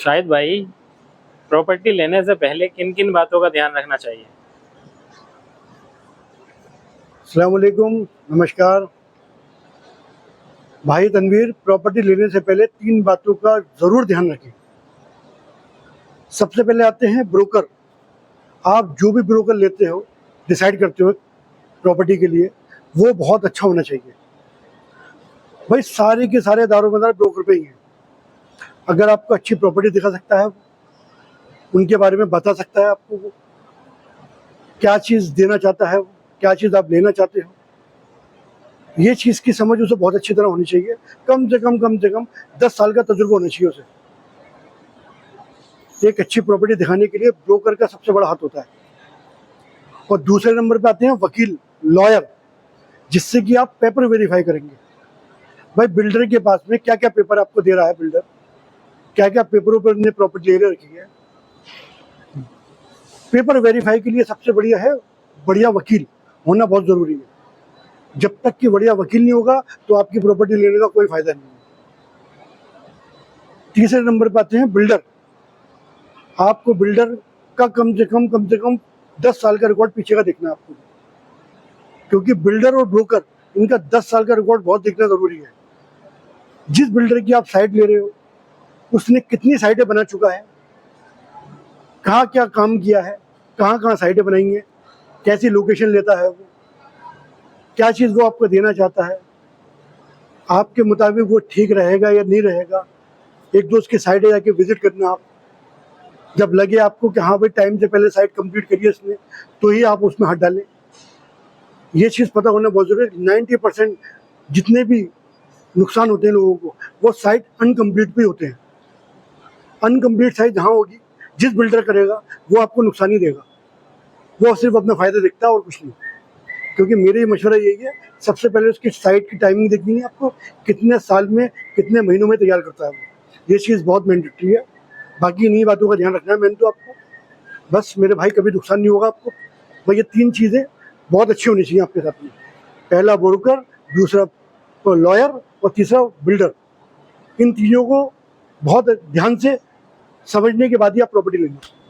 शाहिद भाई, प्रॉपर्टी लेने से पहले किन किन बातों का ध्यान रखना चाहिए? अस्सलाम वालेकुम, नमस्कार भाई तनवीर। प्रॉपर्टी लेने से पहले 3 बातों का ज़रूर ध्यान रखें। सबसे पहले आते हैं ब्रोकर। आप जो भी ब्रोकर लेते हो, डिसाइड करते हो प्रॉपर्टी के लिए, वो बहुत अच्छा होना चाहिए। भाई सारे के सारे दारोमदार ब्रोकर पे ही हैं। अगर आपको अच्छी प्रॉपर्टी दिखा सकता है, उनके बारे में बता सकता है आपको वो क्या चीज़ देना चाहता है, क्या चीज़ आप लेना चाहते हो, ये चीज़ की समझ उसे बहुत अच्छी तरह होनी चाहिए। कम से कम 10 साल का तजुर्बा होना चाहिए उसे। एक अच्छी प्रॉपर्टी दिखाने के लिए ब्रोकर का सबसे बड़ा हाथ होता है। और दूसरे नंबर पे आते हैं वकील, लॉयर, जिससे कि आप पेपर वेरीफाई करेंगे। भाई बिल्डर के पास में क्या क्या पेपर आपको दे रहा है, बिल्डर क्या क्या पेपरों पर ने प्रॉपर्टी ले रखी है। पेपर वेरीफाई के लिए सबसे बढ़िया है बढ़िया वकील होना, बहुत ज़रूरी है। जब तक कि बढ़िया वकील नहीं होगा तो आपकी प्रॉपर्टी लेने का कोई फायदा नहीं है। तीसरे नंबर पर आते हैं बिल्डर। आपको बिल्डर का कम से कम 10 साल का रिकॉर्ड पीछे का देखना है आपको, क्योंकि बिल्डर और ब्रोकर इनका 10 साल का रिकॉर्ड बहुत देखना ज़रूरी है। जिस बिल्डर की आप साइट ले रहे हो, उसने कितनी साइटें बना चुका है, कहाँ क्या काम किया है, कहाँ कहाँ साइटें बनाई हैं, कैसी लोकेशन लेता है वो, क्या चीज़ वो आपको देना चाहता है, आपके मुताबिक वो ठीक रहेगा या नहीं रहेगा। एक दो उसकी साइटें जाके विजिट करना आप। जब लगे आपको कि हाँ भाई टाइम से पहले साइट कंप्लीट करिए इसने, तो ही आप उसमें हाथ डालें। ये चीज़ पता होना बहुत ज़रूरी है। 90% जितने भी नुकसान होते हैं लोगों को, वो साइट अनकम्प्लीट भी होते हैं। अनकम्प्लीट साइट जहाँ होगी, जिस बिल्डर करेगा वो आपको नुकसान ही देगा। वो सिर्फ अपना फ़ायदा देखता है और कुछ नहीं। क्योंकि मेरी मशवरा यही है, सबसे पहले उसकी साइट की टाइमिंग देखनी है आपको, कितने साल में कितने महीनों में तैयार करता है वो। ये चीज़ बहुत मैंडेटरी है। बाकी इन्हीं बातों का ध्यान रखना है मैंने तो आपको। बस मेरे भाई, कभी नुकसान नहीं होगा आपको। भाई ये 3 चीज़ें बहुत अच्छी होनी चाहिए आपके साथ में। पहला ब्रोकर, दूसरा लॉयर और तीसरा बिल्डर। इन तीनों को बहुत ध्यान से समझने के बाद ही आप प्रॉपर्टी लेंगे।